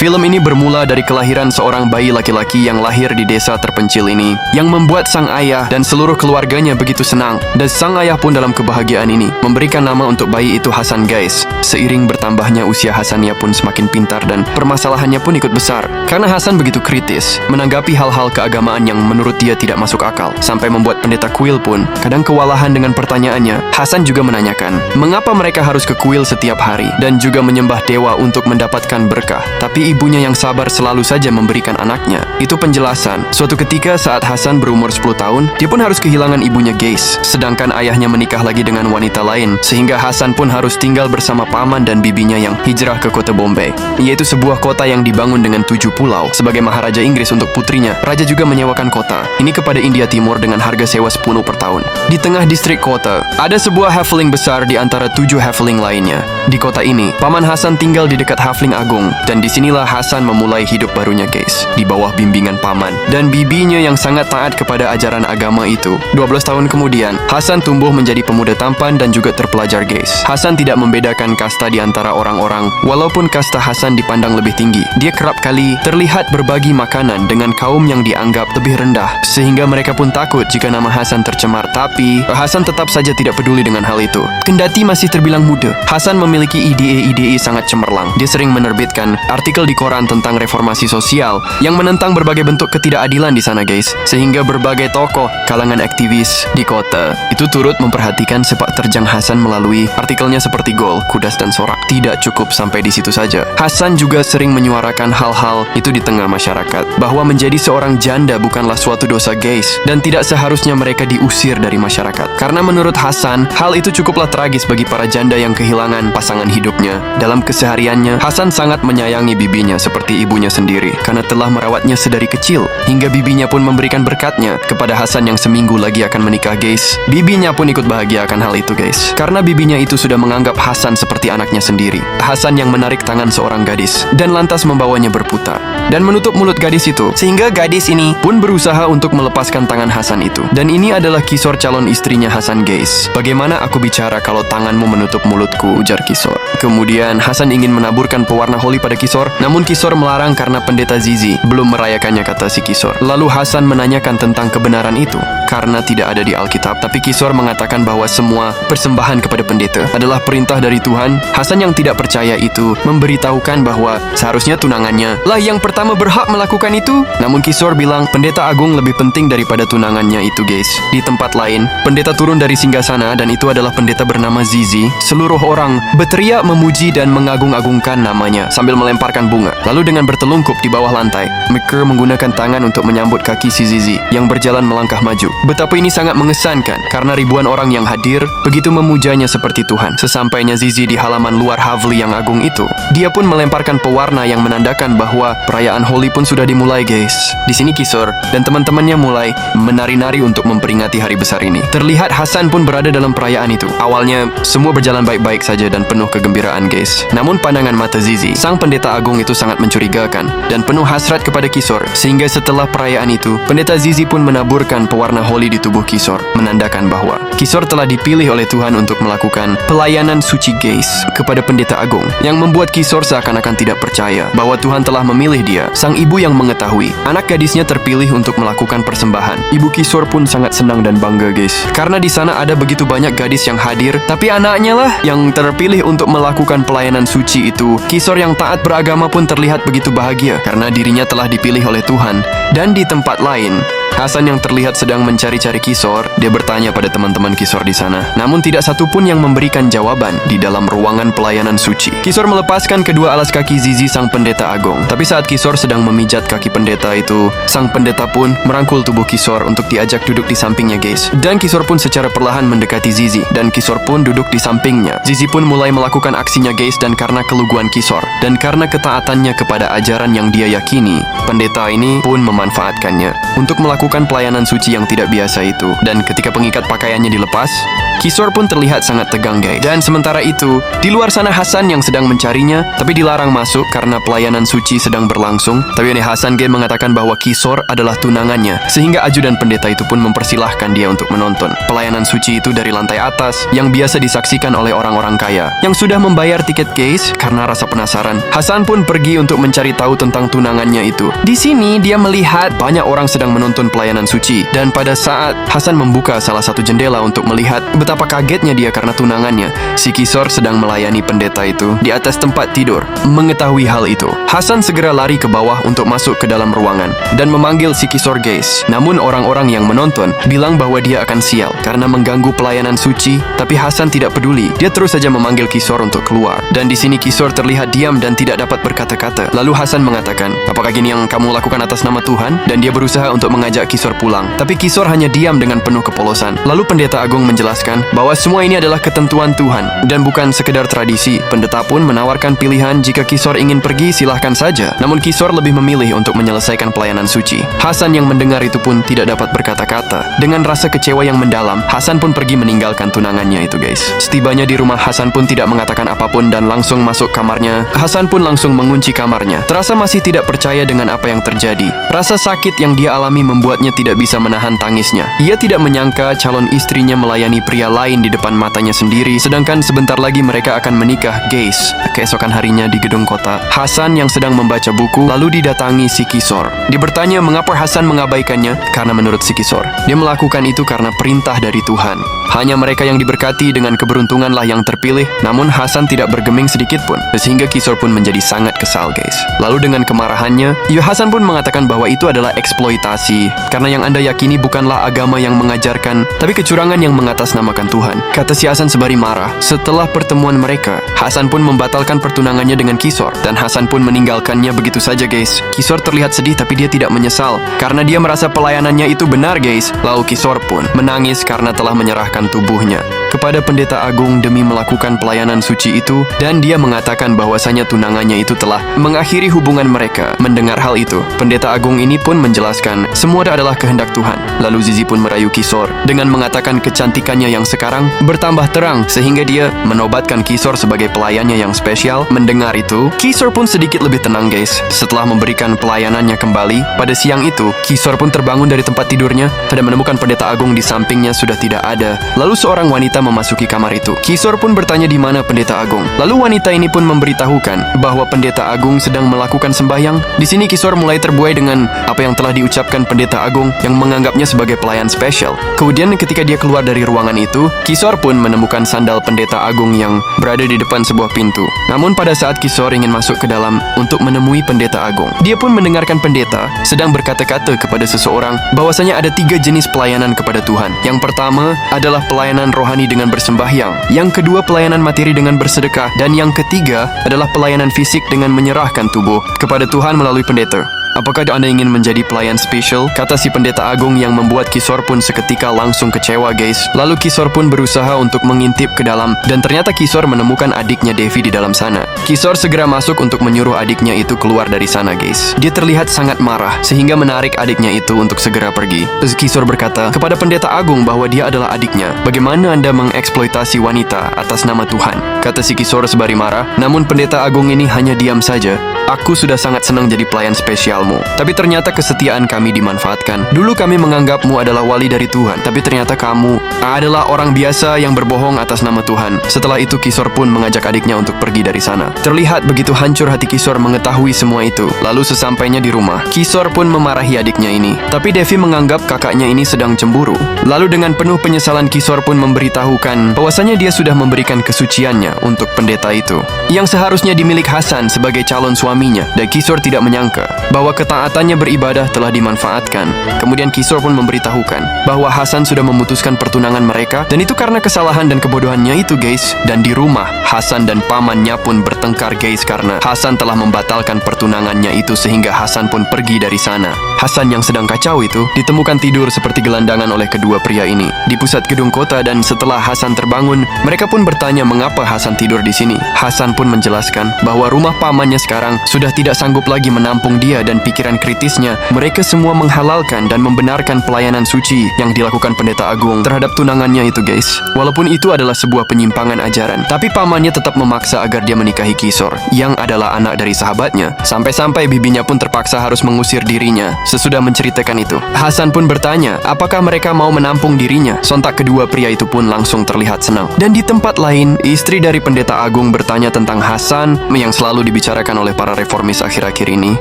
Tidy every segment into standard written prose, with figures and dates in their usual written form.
Film ini bermula dari kelahiran seorang bayi laki-laki yang lahir di desa terpencil ini, yang membuat sang ayah dan seluruh keluarganya begitu senang. Dan sang ayah pun dalam kebahagiaan ini memberikan nama untuk bayi itu Hasan, guys. Seiring bertambahnya usia Hasan, ia pun semakin pintar dan permasalahannya pun ikut besar. Karena Hasan begitu kritis menanggapi hal-hal keagamaan yang menurut dia tidak masuk akal, sampai membuat pendeta kuil pun kadang kewalahan dengan pertanyaannya. Hasan juga menanyakan mengapa mereka harus ke kuil setiap hari dan juga menyembah dewa untuk mendapatkan berkah, tapi ibunya yang sabar selalu saja memberikan anaknya. Itu penjelasan. Suatu ketika saat Hasan berumur 10 tahun, dia pun harus kehilangan ibunya, guys. Sedangkan ayahnya menikah lagi dengan wanita lain, sehingga Hasan pun harus tinggal bersama paman dan bibinya yang hijrah ke kota Bombay, yaitu sebuah kota yang dibangun dengan 7 pulau. Sebagai maharaja Inggris untuk putrinya, raja juga menyewakan kota ini kepada India Timur dengan harga sewa 10 per tahun. Di tengah distrik kota, ada sebuah halfling besar di antara 7 halfling lainnya. Di kota ini, paman Hasan tinggal di dekat halfling agung, dan disinilah Hasan memulai hidup barunya, guys, di bawah bimbingan paman dan bibinya yang sangat taat kepada ajaran agama itu. 12 tahun kemudian, Hasan tumbuh menjadi pemuda tampan dan juga terpelajar, guys. Hasan tidak membedakan kasta di antara orang-orang, walaupun kasta Hasan dipandang lebih tinggi. Dia kerap kali terlihat berbagi makanan dengan kaum yang dianggap lebih rendah, sehingga mereka pun takut jika nama Hasan tercemar. Tapi Hasan tetap saja tidak peduli dengan hal itu. Kendati masih terbilang muda, Hasan memiliki ide-ide sangat cemerlang. Dia sering menerbitkan artikel di koran tentang reformasi sosial yang menentang berbagai bentuk ketidakadilan di sana, guys. Sehingga berbagai tokoh kalangan aktivis di kota itu turut memperhatikan sepak terjang Hasan melalui artikelnya seperti Gol, Kudas, dan Sorak. Tidak cukup sampai di situ saja. Hasan juga sering menyuarakan hal-hal itu di tengah masyarakat, bahwa menjadi seorang janda bukanlah suatu dosa, guys, dan tidak seharusnya mereka diusir dari masyarakat. Karena menurut Hasan, hal itu cukuplah tragis bagi para janda yang kehilangan pasangan hidupnya. Dalam kesehariannya, Hasan sangat menyayangi bibinya seperti ibunya sendiri, karena telah merawatnya sedari kecil, hingga bibinya pun memberikan berkatnya kepada Hasan yang seminggu lagi akan menikah, guys. Bibinya pun ikut bahagia akan hal itu, guys, karena bibinya itu sudah menganggap Hasan seperti anaknya sendiri. Hasan yang menarik tangan seorang gadis dan lantas membawanya berputar dan menutup mulut gadis itu, sehingga gadis ini pun berusaha untuk melepaskan tangan Hasan itu. Dan ini adalah Kisor, calon istrinya Hasan, guys. Bagaimana aku bicara kalau tanganmu menutup mulutku, ujar Kisor. Kemudian Hasan ingin menaburkan pewarna holi pada Kisor, namun Kisor melarang karena pendeta Zizi belum merayakannya, kata si Kisor. Lalu Hasan menanyakan tentang kebenaran itu, karena tidak ada di Alkitab, tapi Kisor mengatakan bahwa semua persembahan kepada pendeta adalah perintah dari Tuhan. Hasan yang tidak percaya itu memberitahukan bahwa seharusnya tunangannya lah yang pertama berhak melakukan itu. Namun Kisor bilang pendeta agung lebih penting daripada tunangannya itu, guys. Di tempat lain, pendeta turun dari singgasana dan itu adalah pendeta bernama Zizi. Seluruh orang berteriak memuji dan mengagung-agungkan namanya sambil melemparkan bunga. Lalu dengan bertelungkup di bawah lantai, Maker menggunakan tangan untuk menyambut kaki si Zizi yang berjalan melangkah maju. Betapa ini sangat mengesankan karena ribuan orang yang hadir begitu memujanya seperti Tuhan. Sesampainya Zizi di halaman luar Havli yang agung itu, dia pun melemparkan pewarna yang menandakan bahwa perayaan Holi pun sudah dimulai, guys. Di sini Kisor dan teman-temannya mulai menari-nari untuk memperingati hari besar ini. Terlihat Hasan pun berada dalam perayaan itu. Awalnya semua berjalan baik-baik saja dan penuh kegembiraan, guys. Namun pandangan mata Zizi, sang pendeta agung itu sangat mencurigakan dan penuh hasrat kepada Kisor, sehingga setelah perayaan itu, pendeta Zizi pun menaburkan pewarna holi di tubuh Kisor, menandakan bahwa Kisor telah dipilih oleh Tuhan untuk melakukan pelayanan suci, guys, kepada pendeta agung, yang membuat Kisor seakan-akan tidak percaya bahwa Tuhan telah memilih dia. Sang ibu yang mengetahui anak gadisnya terpilih untuk melakukan persembahan, ibu Kisor pun sangat senang dan bangga, guys, karena di sana ada begitu banyak gadis yang hadir, tapi anaknya lah yang terpilih untuk melakukan pelayanan suci itu. Kisor yang taat beragama pun terlihat begitu bahagia karena dirinya telah dipilih oleh Tuhan. Dan di tempat lain, Hasan yang terlihat sedang mencari-cari Kisor, dia bertanya pada teman-teman Kisor di sana. Namun tidak satu pun yang memberikan jawaban di dalam ruangan pelayanan suci. Kisor melepaskan kedua alas kaki Zizi, sang pendeta agung. Tapi saat Kisor sedang memijat kaki pendeta itu, sang pendeta pun merangkul tubuh Kisor untuk diajak duduk di sampingnya, guys. Dan Kisor pun secara perlahan mendekati Zizi, dan Kisor pun duduk di sampingnya. Zizi pun mulai melakukan aksinya, guys, dan karena keluguan Kisor dan karena ketaatannya kepada ajaran yang dia yakini, pendeta ini pun memanfaatkannya untuk melakukan melakukan pelayanan suci yang tidak biasa itu. Dan ketika pengikat pakaiannya dilepas, Kisor pun terlihat sangat tegang, guys. Dan sementara itu, di luar sana Hasan yang sedang mencarinya, tapi dilarang masuk karena pelayanan suci sedang berlangsung. Tapi ini Hasan mengatakan bahwa Kisor adalah tunangannya, sehingga ajudan pendeta itu pun mempersilahkan dia untuk menonton pelayanan suci itu dari lantai atas yang biasa disaksikan oleh orang-orang kaya yang sudah membayar tiket, guys. Karena rasa penasaran, Hasan pun pergi untuk mencari tahu tentang tunangannya itu. Di sini dia melihat banyak orang sedang menonton pelayanan suci, dan pada saat Hasan membuka salah satu jendela untuk melihat, betapa kagetnya dia karena tunangannya, si Kisor, sedang melayani pendeta itu di atas tempat tidur. Mengetahui hal itu, Hasan segera lari ke bawah untuk masuk ke dalam ruangan dan memanggil si Kisor, guys. Namun orang-orang yang menonton bilang bahwa dia akan sial karena mengganggu pelayanan suci, tapi Hasan tidak peduli. Dia terus saja memanggil Kisor untuk keluar. Dan di sini Kisor terlihat diam dan tidak dapat berkata-kata. Lalu Hasan mengatakan, "Apakah gini yang kamu lakukan atas nama Tuhan?" Dan dia berusaha untuk mengajak Kisor pulang. Tapi Kisor hanya diam dengan penuh kepolosan. Lalu pendeta agung menjelaskan bahwa semua ini adalah ketentuan Tuhan dan bukan sekedar tradisi. Pendeta pun menawarkan pilihan, jika Kisor ingin pergi silahkan saja. Namun Kisor lebih memilih untuk menyelesaikan pelayanan suci. Hasan yang mendengar itu pun tidak dapat berkata-kata. Dengan rasa kecewa yang mendalam, Hasan pun pergi meninggalkan tunangannya itu, guys. Setibanya di rumah, Hasan pun tidak mengatakan apapun dan langsung masuk kamarnya. Hasan pun langsung mengunci kamarnya. Terasa masih tidak percaya dengan apa yang terjadi. Rasa sakit yang dia alami membuatnya tidak bisa menahan tangisnya. Ia tidak menyangka calon istrinya melayani pria lain di depan matanya sendiri, sedangkan sebentar lagi mereka akan menikah, guys. Keesokan harinya di gedung kota, Hasan yang sedang membaca buku lalu didatangi si Kisor. Dia bertanya mengapa Hasan mengabaikannya, karena menurut si Kisor, dia melakukan itu karena perintah dari Tuhan. Hanya mereka yang diberkati dengan keberuntunganlah yang terpilih. Namun Hasan tidak bergeming sedikit pun, sehingga Kisor pun menjadi sangat kesal, guys. Lalu dengan kemarahannya, Hasan pun mengatakan bahwa itu adalah eksploitasi, karena yang Anda yakini bukanlah agama yang mengajarkan, tapi kecurangan yang mengatasnamakan Tuhan, kata si Hasan sembari marah. Setelah pertemuan mereka, Hasan pun membatalkan pertunangannya dengan Kisor, dan Hasan pun meninggalkannya begitu saja, guys. Kisor terlihat sedih tapi dia tidak menyesal, karena dia merasa pelayanannya itu benar, guys. Lalu Kisor pun menangis karena telah menyerahkan tubuhnya kepada pendeta agung demi melakukan pelayanan suci itu, dan dia mengatakan bahwasanya tunangannya itu telah mengakhiri hubungan mereka. Mendengar hal itu, pendeta agung ini pun menjelaskan semua adalah kehendak Tuhan. Lalu Zizi pun merayu Kisor dengan mengatakan kecantikannya yang sekarang bertambah terang, sehingga dia menobatkan Kisor sebagai pelayannya yang spesial. Mendengar itu, Kisor pun sedikit lebih tenang, guys. Setelah memberikan pelayanannya kembali, pada siang itu, Kisor pun terbangun dari tempat tidurnya dan menemukan pendeta agung di sampingnya sudah tidak ada. Lalu seorang wanita memasuki kamar itu. Kisor pun bertanya di mana pendeta agung. Lalu wanita ini pun memberitahukan bahwa pendeta agung sedang melakukan sembahyang. Di sini Kisor mulai terbuai dengan apa yang telah diucapkan pendeta agung yang menganggapnya sebagai pelayan spesial. Kemudian ketika dia keluar dari ruangan itu, Kisor pun menemukan sandal pendeta agung yang berada di depan sebuah pintu. Namun pada saat Kisor ingin masuk ke dalam untuk menemui pendeta agung, dia pun mendengarkan pendeta sedang berkata-kata kepada seseorang bahwasanya ada 3 jenis pelayanan kepada Tuhan. Yang pertama adalah pelayanan rohani dengan bersembahyang, yang kedua pelayanan materi dengan bersedekah, dan yang ketiga adalah pelayanan fisik dengan menyerahkan tubuh kepada Tuhan melalui pendeta. Apakah Anda ingin menjadi pelayan spesial? Kata si pendeta agung yang membuat Kisor pun seketika langsung kecewa, guys. Lalu Kisor pun berusaha untuk mengintip ke dalam, dan ternyata Kisor menemukan adiknya Devi di dalam sana. Kisor segera masuk untuk menyuruh adiknya itu keluar dari sana, guys. Dia terlihat sangat marah sehingga menarik adiknya itu untuk segera pergi. Terus Kisor berkata kepada pendeta agung bahwa dia adalah adiknya. Bagaimana Anda mengeksploitasi wanita atas nama Tuhan? Kata si Kisor sembari marah. Namun pendeta agung ini hanya diam saja. Aku sudah sangat senang jadi pelayan spesialmu, tapi ternyata kesetiaan kami dimanfaatkan. Dulu kami menganggapmu adalah wali dari Tuhan, tapi ternyata kamu adalah orang biasa yang berbohong atas nama Tuhan. Setelah itu Kisor pun mengajak adiknya untuk pergi dari sana. Terlihat begitu hancur hati Kisor mengetahui semua itu. Lalu sesampainya di rumah, Kisor pun memarahi adiknya ini. Tapi Devi menganggap kakaknya ini sedang cemburu. Lalu dengan penuh penyesalan Kisor pun memberitahukan bahwasanya dia sudah memberikan kesuciannya untuk pendeta itu, yang seharusnya dimiliki Hasan sebagai calon suami. Dan Kisor tidak menyangka bahwa ketaatannya beribadah telah dimanfaatkan. Kemudian Kisor pun memberitahukan bahwa Hasan sudah memutuskan pertunangan mereka, dan itu karena kesalahan dan kebodohannya itu, guys. Dan di rumah, Hasan dan pamannya pun bertengkar, guys, karena Hasan telah membatalkan pertunangannya itu, sehingga Hasan pun pergi dari sana. Hasan yang sedang kacau itu ditemukan tidur seperti gelandangan oleh kedua pria ini di pusat gedung kota, dan setelah Hasan terbangun, mereka pun bertanya mengapa Hasan tidur di sini. Hasan pun menjelaskan bahwa rumah pamannya sekarang sudah tidak sanggup lagi menampung dia, dan dalam pikiran kritisnya, mereka semua menghalalkan dan membenarkan pelayanan suci yang dilakukan pendeta agung terhadap tunangannya itu guys. Walaupun itu adalah sebuah penyimpangan ajaran, tapi pamannya tetap memaksa agar dia menikahi Kisor yang adalah anak dari sahabatnya. Sampai-sampai bibinya pun terpaksa harus mengusir dirinya. Sesudah menceritakan itu, Hasan pun bertanya apakah mereka mau menampung dirinya. Sontak kedua pria itu pun langsung terlihat senang. Dan di tempat lain, istri dari pendeta agung bertanya tentang Hasan yang selalu dibicarakan oleh para reformis akhir-akhir ini.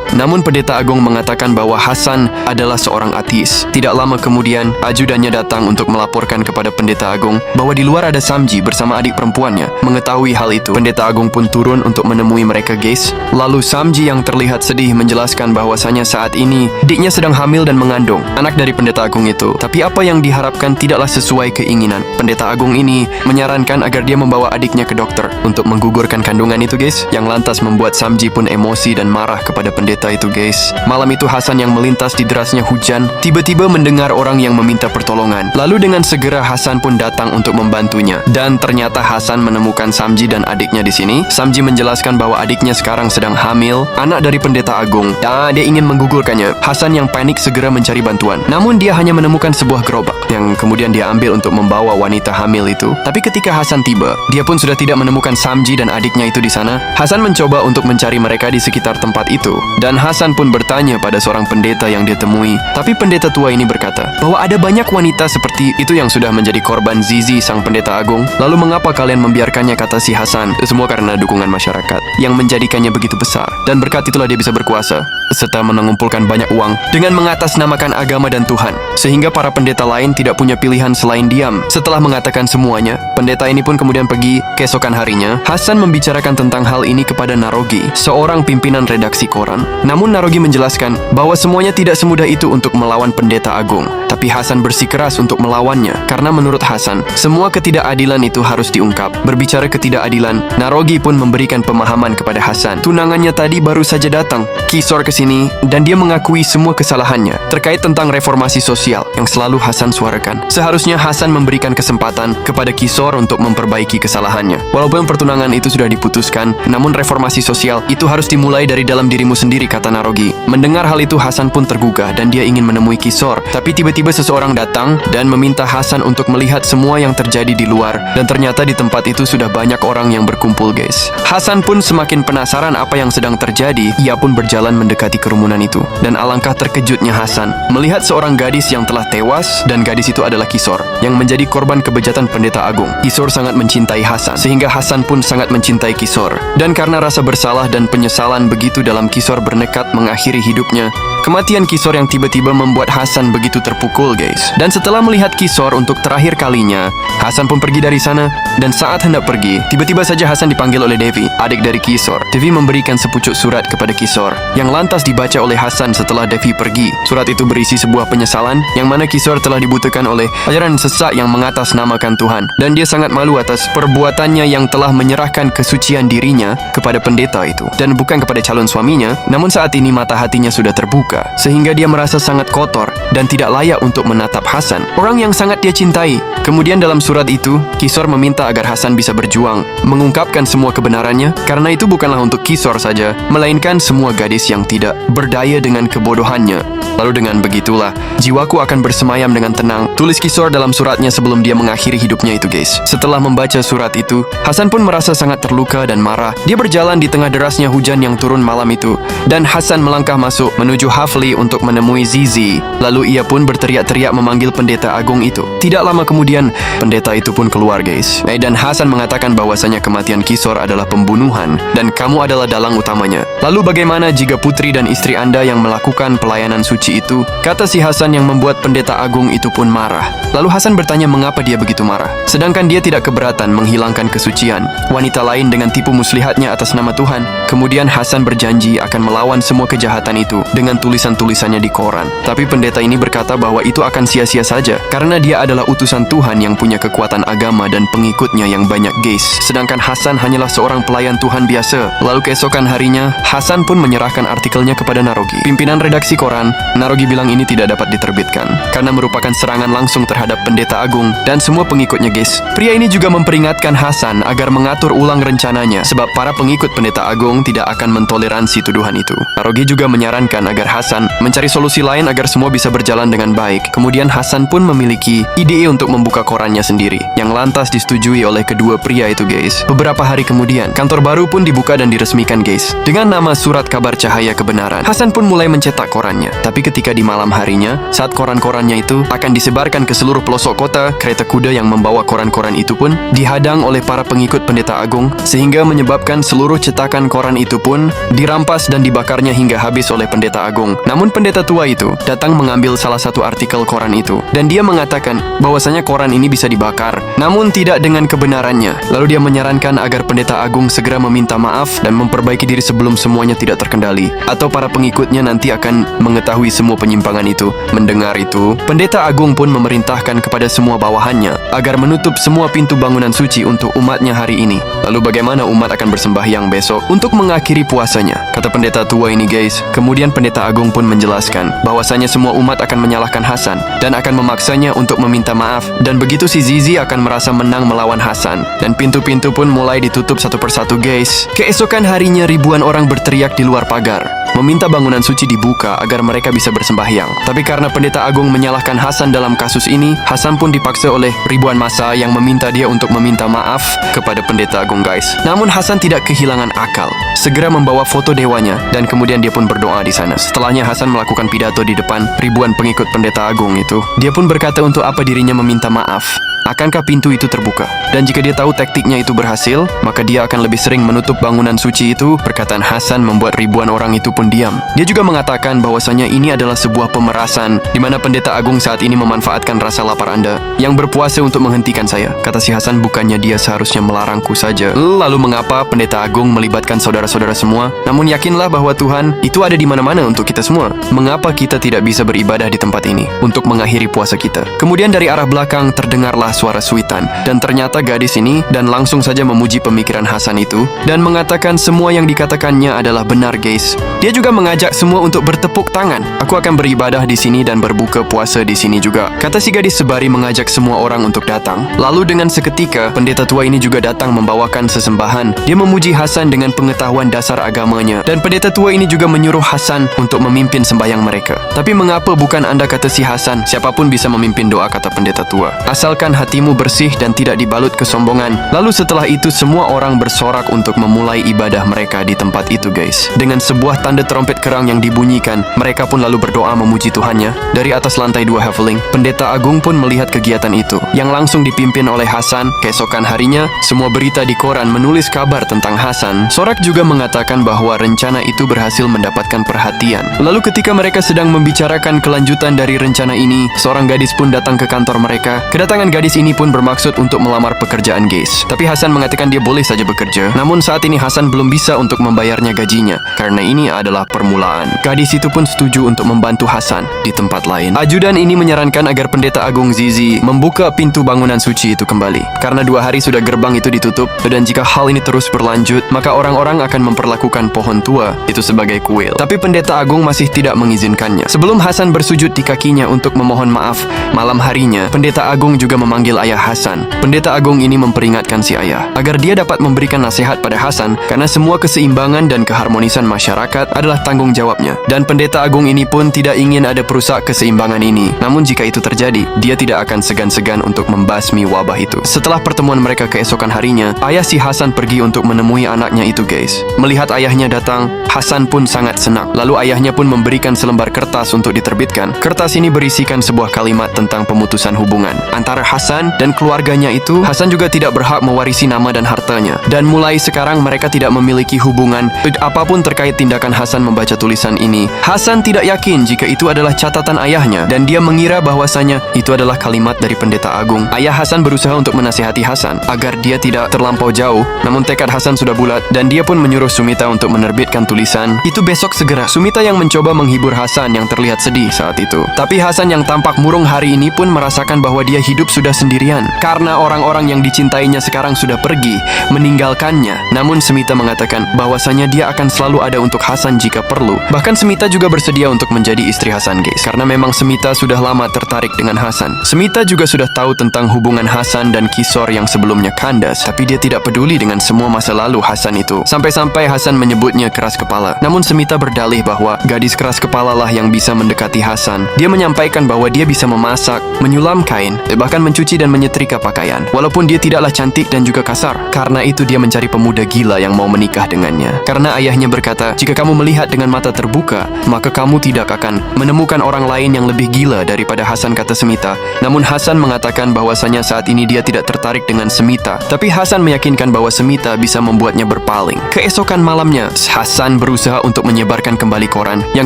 Namun pendeta agung mengatakan bahwa Hasan adalah seorang ateis. Tidak lama kemudian, ajudannya datang untuk melaporkan kepada pendeta agung bahwa di luar ada Samji bersama adik perempuannya. Mengetahui hal itu, pendeta agung pun turun untuk menemui mereka guys. Lalu Samji yang terlihat sedih menjelaskan bahwasanya saat ini adiknya sedang hamil dan mengandung anak dari pendeta agung itu. Tapi apa yang diharapkan tidaklah sesuai keinginan. Pendeta agung ini menyarankan agar dia membawa adiknya ke dokter untuk menggugurkan kandungan itu guys, yang lantas membuat Samji pun emosi dan marah kepada pendeta itu guys. Malam itu Hasan yang melintas di derasnya hujan tiba-tiba mendengar orang yang meminta pertolongan. Lalu dengan segera Hasan pun datang untuk membantunya. Dan ternyata Hasan menemukan Samji dan adiknya di sini. Samji menjelaskan bahwa adiknya sekarang sedang hamil, anak dari pendeta agung, dan dia ingin menggugurkannya. Hasan yang panik segera mencari bantuan. Namun dia hanya menemukan sebuah gerobak yang kemudian dia ambil untuk membawa wanita hamil itu. Tapi ketika Hasan tiba, dia pun sudah tidak menemukan Samji dan adiknya itu di sana. Hasan mencoba untuk mencari mereka di sekitar tempat itu. Dan Hasan pun bertanya pada seorang pendeta yang dia temui. Tapi pendeta tua ini berkata bahwa ada banyak wanita seperti itu yang sudah menjadi korban Zizi sang pendeta agung. Lalu mengapa kalian membiarkannya, kata si Hasan. Semua karena dukungan masyarakat yang menjadikannya begitu besar. Dan berkat itulah dia bisa berkuasa serta mengumpulkan banyak uang dengan mengatasnamakan agama dan Tuhan. Sehingga para pendeta lain tidak punya pilihan selain diam. Setelah mengatakan semuanya, pendeta ini pun kemudian pergi. Keesokan harinya, Hasan membicarakan tentang hal ini kepada Narogi, seorang pimpinan redaksi koran. Namun Narogi menjelaskan bahwa semuanya tidak semudah itu untuk melawan pendeta agung. Tapi Hasan bersikeras untuk melawannya karena menurut Hasan, semua ketidakadilan itu harus diungkap. Berbicara ketidakadilan, Narogi pun memberikan pemahaman kepada Hasan. Tunangannya tadi baru saja datang, Kisor, ke sini dan dia mengakui semua kesalahannya terkait tentang reformasi sosial yang selalu Hasan suarakan. Seharusnya Hasan memberikan kesempatan kepada Kisor untuk memperbaiki kesalahannya. Walaupun pertunangan itu sudah diputuskan, namun reformasi sosial itu harus dimulai dari dalam dirimu sendiri, kata Narogi. Mendengar hal itu, Hasan pun tergugah dan dia ingin menemui Kisor. Tapi tiba-tiba seseorang datang dan meminta Hasan untuk melihat semua yang terjadi di luar. Dan ternyata di tempat itu sudah banyak orang yang berkumpul guys. Hasan pun semakin penasaran apa yang sedang terjadi. Ia pun berjalan mendekati kerumunan itu. Dan alangkah terkejutnya Hasan melihat seorang gadis yang telah tewas, dan gadis itu adalah Kisor yang menjadi korban kebejatan pendeta agung. Kisor sangat mencintai Hasan, sehingga Hasan pun sangat mencintai Kisor. Dan karena rasa bersalah dan penyesalan begitu dalam, Kisor bernekat mengakhiri hidupnya. Kematian Kisor yang tiba-tiba membuat Hasan begitu terpukul guys. Dan setelah melihat Kisor untuk terakhir kalinya, Hasan pun pergi dari sana. Dan saat hendak pergi, tiba-tiba saja Hasan dipanggil oleh Devi, adik dari Kisor. Devi memberikan sepucuk surat kepada Kisor yang lantas dibaca oleh Hasan setelah Devi pergi. Surat itu berisi sebuah penyesalan yang mana Kisor telah dibutuhkan oleh ajaran sesat yang mengatasnamakan Tuhan. Dan dia sangat malu atas perbuatannya yang telah menyerahkan kesucian dirinya kepada pendeta itu dan bukan kepada calon suaminya. Namun saat ini mata hatinya sudah terbuka, sehingga dia merasa sangat kotor dan tidak layak untuk menatap Hasan, orang yang sangat dia cintai. Kemudian dalam surat itu, Kisor meminta agar Hasan bisa berjuang, mengungkapkan semua kebenarannya, karena itu bukanlah untuk Kisor saja, melainkan semua gadis yang tidak berdaya dengan kebodohannya. Lalu dengan begitulah, jiwaku akan bersemayam dengan tenang, tulis Kisor dalam suratnya sebelum dia mengakhiri hidupnya itu guys. Setelah membaca surat itu, Hasan pun merasa sangat terluka dan marah. Dia berjalan di tengah derasnya hujan yang turun malam itu, dan Hasan melangkah masuk menuju Hafli untuk menemui Zizi. Lalu ia pun berteriak-teriak memanggil pendeta agung itu. Tidak lama kemudian, pendeta itu pun keluar guys. Dan Hasan mengatakan bahwasanya kematian Kisor adalah pembunuhan dan kamu adalah dalang utamanya. Lalu bagaimana jika putri dan istri Anda yang melakukan pelayanan suci itu? Kata si Hasan yang membuat pendeta agung itu pun marah. Lalu Hasan bertanya mengapa dia begitu marah. Sedangkan dia tidak keberatan menghilangkan kesucian wanita lain dengan tipu muslihatnya atas nama Tuhan. Kemudian Hasan berjanji akan melawan semua kejahatan itu dengan tulisan-tulisannya di koran. Tapi pendeta ini berkata bahwa itu akan sia-sia saja karena dia adalah utusan Tuhan yang punya kekuatan agama dan pengikutnya yang banyak, guys. Sedangkan Hasan hanyalah seorang pelayan Tuhan biasa. Lalu keesokan harinya, Hasan pun menyerahkan artikelnya kepada Narogi. Pimpinan redaksi koran, Narogi bilang ini tidak dapat diterbitkan karena merupakan serangan langsung terhadap pendeta agung dan semua pengikutnya, guys. Pria ini juga memperingatkan Hasan agar mengatur ulang rencananya sebab para pengikut pendeta agung tidak akan mentoleransi tuduhan itu. Narogi juga menyarankan agar Hasan mencari solusi lain agar semua bisa berjalan dengan baik. Kemudian Hasan pun memiliki ide untuk membuka korannya sendiri yang lantas disetujui oleh kedua pria itu, guys. Beberapa hari kemudian, kantor baru pun dibuka dan diresmikan, guys, dengan nama Surat Kabar Cahaya Kebenaran. Hasan pun mulai mencetak korannya. Tapi ketika di malam harinya, saat koran-korannya itu akan disebarkan ke seluruh pelosok kota, kereta kuda yang membawa koran-koran itu pun dihadang oleh para pengikut pendeta agung sehingga menyebabkan seluruh cetakan koran itu pun dirampas dan dibakarnya hingga habis oleh pendeta agung. Namun pendeta tua itu datang mengambil salah satu artikel koran itu dan dia mengatakan bahwasanya koran ini bisa dibakar, namun tidak dengan kebenarannya. Lalu dia menyarankan agar pendeta agung segera meminta maaf dan memperbaiki diri sebelum semuanya tidak terkendali atau para pengikutnya nanti akan mengetahui semua penyimpangan itu. Mendengar itu, pendeta agung pun memerintahkan kepada semua bawahannya agar menutup semua pintu bangunan suci untuk umatnya hari ini. Lalu bagaimana umat akan bersembahyang besok untuk mengakhiri puasanya? Kata pendeta tua ini, guys. Kemudian pendeta agung pun menjelaskan bahwasanya semua umat akan menyalahkan Hasan dan akan memaksanya untuk meminta maaf, dan begitu si Zizi akan merasa menang melawan Hasan dan pintu-pintu pun mulai ditutup satu persatu, guys. Keesokan harinya ribuan orang berteriak di luar pagar meminta bangunan suci dibuka agar mereka bisa bersembahyang. Tapi karena pendeta agung menyalahkan Hasan dalam kasus ini, Hasan pun dipaksa oleh ribuan massa yang meminta dia untuk meminta maaf kepada pendeta agung, guys. Namun Hasan tidak kehilangan akal, segera membawa foto dewanya dan kemudian dia pun berdoa di sana. Setelahnya Hasan melakukan pidato di depan ribuan pengikut pendeta agung itu. Dia pun berkata untuk apa dirinya meminta maaf. Akankah pintu itu terbuka? Dan jika dia tahu taktiknya itu berhasil, maka dia akan lebih sering menutup bangunan suci itu. Perkataan Hasan membuat ribuan orang itu pun diam. Dia juga mengatakan bahwasanya ini adalah sebuah pemerasan di mana pendeta agung saat ini memanfaatkan rasa lapar Anda yang berpuasa untuk menghentikan saya. Kata si Hasan, bukannya dia seharusnya melarangku saja. Lalu mengapa pendeta agung melibatkan saudara-saudara semua? Namun yakinlah bahwa Tuhan itu ada di mana-mana untuk kita semua. Mengapa kita tidak bisa beribadah di tempat ini untuk mengakhiri puasa kita? Kemudian dari arah belakang terdengarlah suara suitan, dan ternyata gadis ini dan langsung saja memuji pemikiran Hasan itu dan mengatakan semua yang dikatakannya adalah benar, guys. Dia juga mengajak semua untuk bertepuk tangan. Aku akan beribadah di sini dan berbuka puasa di sini juga, kata si gadis sebari mengajak semua orang untuk datang. Lalu dengan seketika pendeta tua ini juga datang membawakan sesembahan. Dia memuji Hasan dengan pengetahuan dasar agamanya, dan pendeta tua ini juga menyuruh Hasan untuk memimpin sembahyang mereka. Tapi mengapa bukan Anda, kata si Hasan. Siapapun bisa memimpin doa, kata pendeta tua, asalkan hatimu bersih dan tidak dibalut kesombongan. Lalu setelah itu semua orang bersorak untuk memulai ibadah mereka di tempat itu, guys. Dengan sebuah tanda trompet kerang yang dibunyikan, mereka pun lalu berdoa memuji Tuhannya. Dari atas lantai 2 Heveling, pendeta agung pun melihat kegiatan itu yang langsung dipimpin oleh Hasan. Keesokan harinya, semua berita di koran menulis kabar tentang Hasan. Sorak juga mengatakan bahwa rencana itu berhasil mendapatkan perhatian. Lalu ketika mereka sedang membicarakan kelanjutan dari rencana ini, seorang gadis pun datang ke kantor mereka. Kedatangan gadis ini pun bermaksud untuk melamar pekerjaan, guys. Tapi Hasan mengatakan dia boleh saja bekerja. Namun saat ini Hasan belum bisa untuk membayarnya gajinya karena ini adalah permulaan. Gadis itu pun setuju untuk membantu Hasan di tempat lain. Ajudan ini menyarankan agar pendeta agung Zizi membuka pintu bangunan suci itu kembali karena 2 hari sudah gerbang itu ditutup, dan jika hal ini terus berlanjut maka orang-orang akan memperlakukan pohon tua itu sebagai kuil. Tapi pendeta agung masih tidak mengizinkannya. Sebelum Hasan bersujud di kakinya untuk memohon maaf, malam harinya pendeta agung juga memanggil ayah Hasan. Pendeta agung ini memperingatkan si ayah agar dia dapat memberikan nasihat pada Hasan karena semua keseimbangan dan keharmonisan masyarakat adalah tanggung jawabnya. Dan pendeta agung ini pun tidak ingin ada perusak keseimbangan ini. Namun jika itu terjadi, dia tidak akan segan-segan untuk membasmi wabah itu. Setelah pertemuan mereka keesokan harinya, ayah si Hasan pergi untuk menemui anaknya itu, guys. Melihat ayahnya datang, Hasan pun sangat senang. Lalu ayahnya pun memberikan selembar kertas untuk diterbitkan. Kertas ini berisikan sebuah kalimat tentang pemutusan hubungan antara Hasan Hasan dan keluarganya itu, Hasan juga tidak berhak mewarisi nama dan hartanya. Dan mulai sekarang mereka tidak memiliki hubungan apapun terkait tindakan Hasan membaca tulisan ini. Hasan tidak yakin jika itu adalah catatan ayahnya dan dia mengira bahwasanya itu adalah kalimat dari pendeta agung. Ayah Hasan berusaha untuk menasihati Hasan agar dia tidak terlampau jauh, namun tekad Hasan sudah bulat dan dia pun menyuruh Sumita untuk menerbitkan tulisan itu besok segera. Sumita yang mencoba menghibur Hasan yang terlihat sedih saat itu. Tapi Hasan yang tampak murung hari ini pun merasakan bahwa dia hidup sudah sendirian karena orang-orang yang dicintainya sekarang sudah pergi meninggalkannya. Namun Sumita mengatakan bahwasanya dia akan selalu ada untuk Hasan jika perlu. Bahkan Sumita juga bersedia untuk menjadi istri Hasan, guys, karena memang Sumita sudah lama tertarik dengan Hasan. Sumita juga sudah tahu tentang hubungan Hasan dan Kisor yang sebelumnya kandas, tapi dia tidak peduli dengan semua masa lalu Hasan itu. Sampai-sampai Hasan menyebutnya keras kepala. Namun Sumita berdalih bahwa gadis keras kepala lah yang bisa mendekati Hasan. Dia menyampaikan bahwa dia bisa memasak, menyulam kain, bahkan mencuci dan menyetrika pakaian. Walaupun dia tidaklah cantik dan juga kasar, karena itu dia mencari pemuda gila yang mau menikah dengannya. Karena ayahnya berkata, jika kamu melihat dengan mata terbuka, maka kamu tidak akan menemukan orang lain yang lebih gila daripada Hasan, kata Sumita. Namun Hasan mengatakan bahwasanya saat ini dia tidak tertarik dengan Sumita. Tapi Hasan meyakinkan bahwa Sumita bisa membuatnya berpaling. Keesokan malamnya, Hasan berusaha untuk menyebarkan kembali koran yang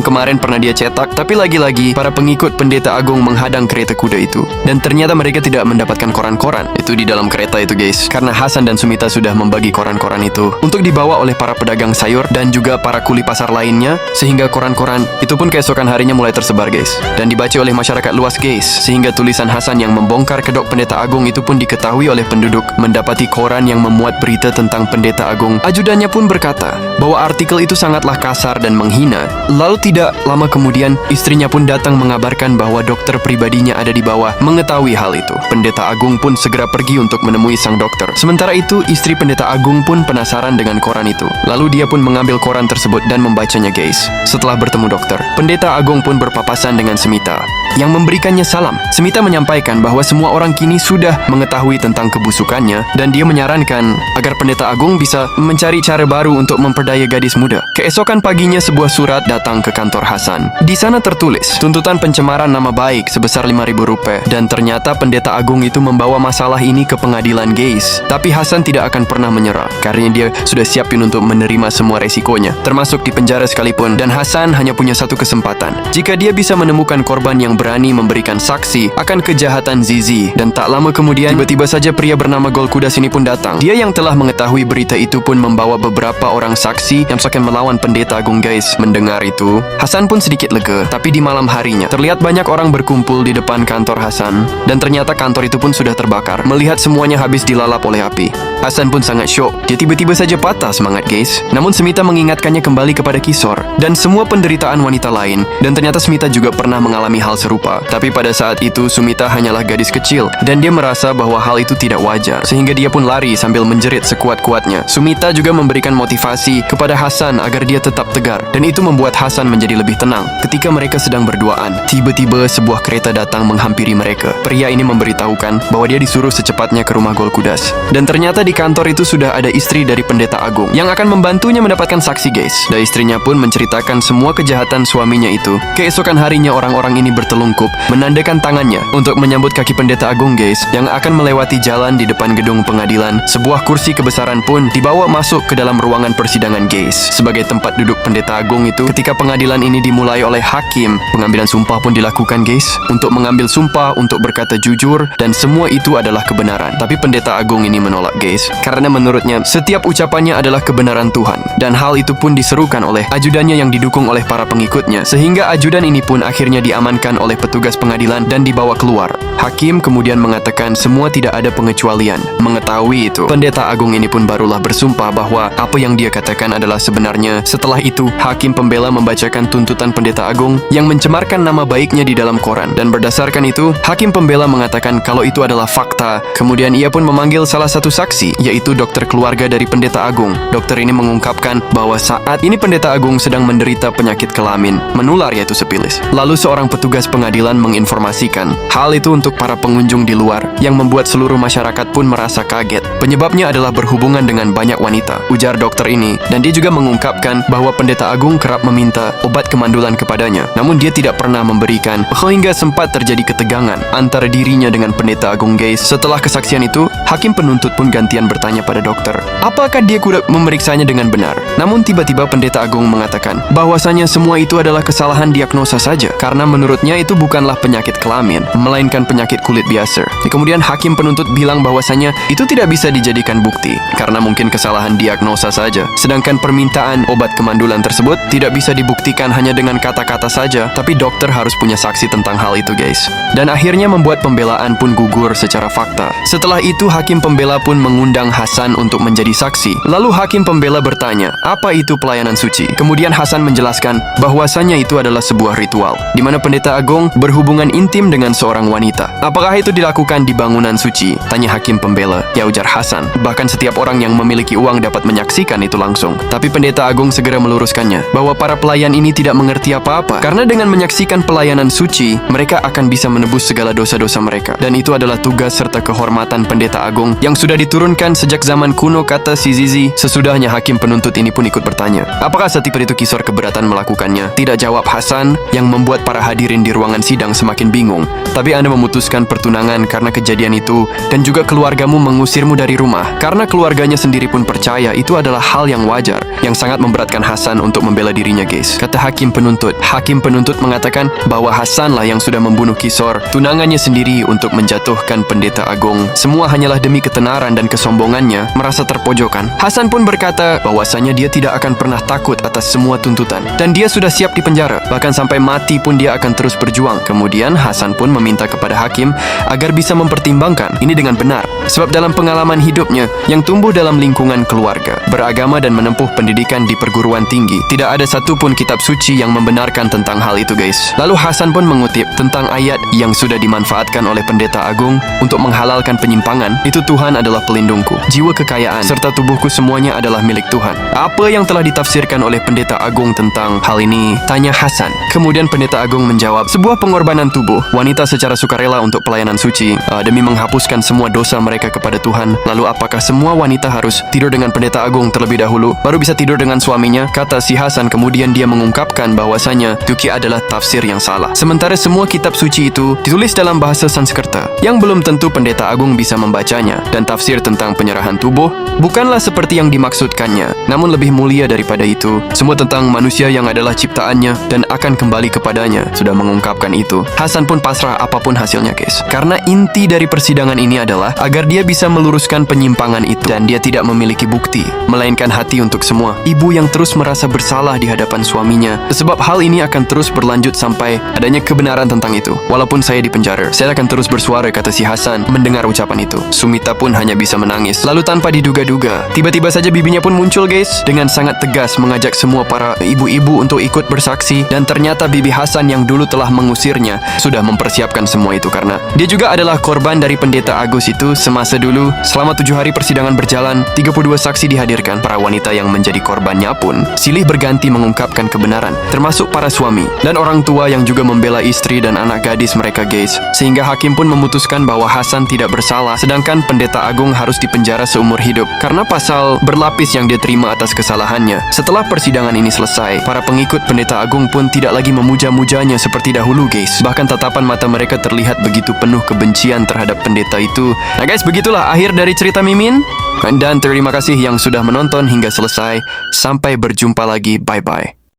kemarin pernah dia cetak, tapi lagi-lagi para pengikut pendeta agung menghadang kereta kuda itu. Dan ternyata mereka tidak mendapatkan koran-koran itu di dalam kereta itu, guys, karena Hasan dan Sumita sudah membagi koran-koran itu untuk dibawa oleh para pedagang sayur dan juga para kuli pasar lainnya, sehingga koran-koran itu pun keesokan harinya mulai tersebar, guys, dan dibaca oleh masyarakat luas, guys, sehingga tulisan Hasan yang membongkar kedok pendeta agung itu pun diketahui oleh penduduk. Mendapati koran yang memuat berita tentang pendeta agung, ajudannya pun berkata bahwa artikel itu sangatlah kasar dan menghina. Lalu tidak lama kemudian, istrinya pun datang mengabarkan bahwa dokter pribadinya ada di bawah mengetahui hal itu. Pendeta agung pun segera pergi untuk menemui sang dokter. Sementara itu, istri pendeta agung pun penasaran dengan koran itu. Lalu dia pun mengambil koran tersebut dan membacanya, guys. Setelah bertemu dokter, pendeta agung pun berpapasan dengan Sumita yang memberikannya salam. Sumita menyampaikan bahwa semua orang kini sudah mengetahui tentang kebusukannya dan dia menyarankan agar pendeta agung bisa mencari cara baru untuk memperdaya gadis muda. Keesokan paginya sebuah surat datang ke kantor Hasan. Di sana tertulis tuntutan pencemaran nama baik sebesar Rp5.000 dan ternyata pendeta agung itu membawa masalah ini ke pengadilan, guys. Tapi Hasan tidak akan pernah menyerah karena dia sudah siapin untuk menerima semua resikonya, termasuk di penjara sekalipun. Dan Hasan hanya punya satu kesempatan. Jika dia bisa menemukan korban yang berani memberikan saksi akan kejahatan Zizi. Dan tak lama kemudian, tiba-tiba saja pria bernama Golkudas ini pun datang. Dia yang telah mengetahui berita itu pun membawa beberapa orang saksi yang akan melawan pendeta agung, guys. Mendengar itu, Hasan pun sedikit lega. Tapi di malam harinya, terlihat banyak orang berkumpul di depan kantor Hasan. Dan ternyata kantor itu pun sudah terbakar. Melihat semuanya habis dilalap oleh api, Hasan pun sangat syok. Dia tiba-tiba saja patah semangat, guys. Namun Sumita mengingatkannya kembali kepada Kisor dan semua penderitaan wanita lain. Dan ternyata Sumita juga pernah mengalami hal serupa. Tapi pada saat itu Sumita hanyalah gadis kecil dan dia merasa bahwa hal itu tidak wajar, sehingga dia pun lari sambil menjerit sekuat-kuatnya. Sumita juga memberikan motivasi kepada Hasan agar dia tetap tegar, dan itu membuat Hasan menjadi lebih tenang. Ketika mereka sedang berduaan, tiba-tiba sebuah kereta datang menghampiri mereka. Pria ini memberitahukan bahwa dia disuruh secepatnya ke rumah Golkudas. Dan ternyata di kantor itu sudah ada istri dari pendeta agung yang akan membantunya mendapatkan saksi, guys. Dan istrinya pun menceritakan semua kejahatan suaminya itu. Keesokan harinya orang-orang ini bertelungkup menandakan tangannya untuk menyambut kaki pendeta agung, guys, yang akan melewati jalan di depan gedung pengadilan. Sebuah kursi kebesaran pun dibawa masuk ke dalam ruangan persidangan, guys, sebagai tempat duduk pendeta agung itu. Ketika pengadilan ini dimulai oleh hakim, pengambilan sumpah pun dilakukan, guys, untuk mengambil sumpah untuk berkata jujur dan semua itu adalah kebenaran. Tapi pendeta agung ini menolak, guys, karena menurutnya setiap ucapannya adalah kebenaran Tuhan. Dan hal itu pun diserukan oleh ajudannya yang didukung oleh para pengikutnya, sehingga ajudan ini pun akhirnya diamankan oleh petugas pengadilan dan dibawa keluar. Hakim kemudian mengatakan semua tidak ada pengecualian. Mengetahui itu, pendeta agung ini pun barulah bersumpah bahwa apa yang dia katakan adalah sebenarnya. Setelah itu, hakim pembela membacakan tuntutan pendeta agung yang mencemarkan nama baiknya di dalam koran. Dan berdasarkan itu, hakim pembela mengatakan kalau itu adalah fakta. Kemudian ia pun memanggil salah satu saksi, yaitu dokter keluarga dari pendeta agung. Dokter ini mengungkapkan bahwa saat ini pendeta agung sedang menderita penyakit kelamin menular, yaitu sipilis. Lalu seorang petugas pengadilan menginformasikan hal itu untuk para pengunjung di luar, yang membuat seluruh masyarakat pun merasa kaget. Penyebabnya adalah berhubungan dengan banyak wanita, ujar dokter ini. Dan dia juga mengungkapkan bahwa pendeta agung kerap meminta obat kemandulan kepadanya, namun dia tidak pernah memberikan, hingga sempat terjadi ketegangan antara dirinya dengan pendeta agung guys. Setelah kesaksian itu, hakim penuntut pun gantian bertanya pada dokter, apakah dia kuda memeriksanya dengan benar. Namun tiba-tiba pendeta agung mengatakan bahwasanya semua itu adalah kesalahan diagnosa saja, karena menurutnya itu bukanlah penyakit kelamin, melainkan penyakit kulit biasa. Kemudian hakim penuntut bilang bahwasanya itu tidak bisa dijadikan bukti, karena mungkin kesalahan diagnosa saja. Sedangkan permintaan obat kemandulan tersebut tidak bisa dibuktikan hanya dengan kata-kata saja, tapi dokter harus punya saksi tentang hal itu guys. Dan akhirnya membuat pembelaan pun gugur secara fakta. Setelah itu hakim pembela pun mengundang Hasan untuk menjadi saksi. Lalu hakim pembela bertanya, apa itu pelayanan suci? Kemudian Hasan menjelaskan bahwasanya itu adalah sebuah ritual, di mana pendeta agung berhubungan intim dengan seorang wanita. Apakah itu dilakukan di bangunan suci? Tanya hakim pembela. Ya, ujar Hasan, bahkan setiap orang yang memiliki uang dapat menyaksikan itu langsung. Tapi pendeta agung segera meluruskannya, bahwa para pelayan ini tidak mengerti apa-apa, karena dengan menyaksikan pelayanan suci, mereka akan bisa menebus segala dosa-dosa mereka. Dan itu adalah tugas serta kehormatan pendeta agung yang sudah diturunkan sejak zaman kuno, kata si Zizi. Sesudahnya hakim penuntut ini pun ikut bertanya, apakah seperti itu Kisor keberatan melakukannya? Tidak jawab Hasan, yang membuat para hadirin di ruangan sidang semakin bingung. Tapi Anda memutuskan pertunangan karena kejadian itu, dan juga keluargamu mengusirmu dari rumah, karena keluarganya sendiri pun percaya itu adalah hal yang wajar, yang sangat memberatkan Hasan untuk membela dirinya guys. Kata hakim penuntut. Hakim penuntut mengatakan bahwa Hasanlah yang sudah membunuh Kisor, tunangannya sendiri, untuk menjatuhkan pendeta agung. Semua hanyalah demi ketenaran dan kesombongannya, merasa terpojokan. Hasan pun berkata bahwasanya dia tidak akan pernah takut atas semua tuntutan, dan dia sudah siap dipenjara, bahkan sampai mati pun dia akan terus berjuang. Kemudian Hasan pun meminta kepada hakim agar bisa mempertimbangkan ini dengan benar, sebab dalam pengalaman hidupnya yang tumbuh dalam lingkungan keluarga, beragama dan menempuh pendidikan di perguruan tinggi, tidak ada satupun kitab suci yang membenarkan tentang hal itu guys. Lalu Hasan pun mengutip tentang ayat yang sudah dimanfaatkan oleh pendeta agung untuk menghalalkan penyimpangan, itu Tuhan adalah pelindungku, jiwa kekayaan, serta tubuhku semuanya adalah milik Tuhan. Apa yang telah ditafsirkan oleh pendeta agung tentang hal ini? Tanya Hasan. Kemudian pendeta agung menjawab, sebuah pengorbanan tubuh, wanita secara sukarela untuk pelayanan suci, demi menghapuskan semua dosa mereka kepada Tuhan. Lalu apakah semua wanita harus tidur dengan pendeta agung terlebih dahulu, baru bisa tidur dengan suaminya? Kata si Hasan. Kemudian dia mengungkapkan bahwasanya Tuki adalah tafsir yang salah. Sementara semua kitab suci itu ditulis dalam bahasa Sanskerta, yang belum tentu pendeta agung bisa membacanya. Dan tafsir tentang penyerahan tubuh bukanlah seperti yang dimaksudkannya, namun lebih mulia daripada itu. Semua tentang manusia yang adalah ciptaannya dan akan kembali kepadanya. Sudah mengungkapkan itu, Hasan pun pasrah apapun hasilnya guys. Karena inti dari persidangan ini adalah agar dia bisa meluruskan penyimpangan itu, dan dia tidak memiliki bukti, melainkan hati untuk semua ibu yang terus merasa bersalah di hadapan suaminya. Sebab hal ini akan terus berlanjut sampai adanya kebenaran tentang itu. Walaupun saya di penjara, saya akan terus bersuara, kata si Hasan. Mendengar ucapan itu, Sumita pun hanya bisa menangis. Lalu tanpa diduga-duga, tiba-tiba saja bibinya pun muncul guys, dengan sangat tegas mengajak semua para ibu-ibu untuk ikut bersaksi. Dan ternyata bibi Hasan yang dulu telah mengusirnya sudah mempersiapkan semua itu, karena dia juga adalah korban dari pendeta Agus itu semasa dulu. Selama 7 hari persidangan berjalan, 32 saksi dihadirkan. Para wanita yang menjadi korbannya pun silih berganti mengungkapkan kebenaran, termasuk para suami dan orang tua yang juga membela istri dan anak gadis mereka guys. Sehingga hakim pun memutuskan bahwa Hasan tidak bersalah, sedangkan pendeta agung harus dipenjara seumur hidup karena pasal berlapis yang dia terima atas kesalahannya. Setelah persidangan ini selesai, para pengikut pendeta agung pun tidak lagi memuja-mujanya seperti dahulu guys. Bahkan tatapan mata mereka terlihat begitu penuh kebencian terhadap pendeta itu. Nah guys, begitulah akhir dari cerita Mimin. Dan terima kasih yang sudah menonton hingga selesai. Sampai berjumpa lagi, bye-bye.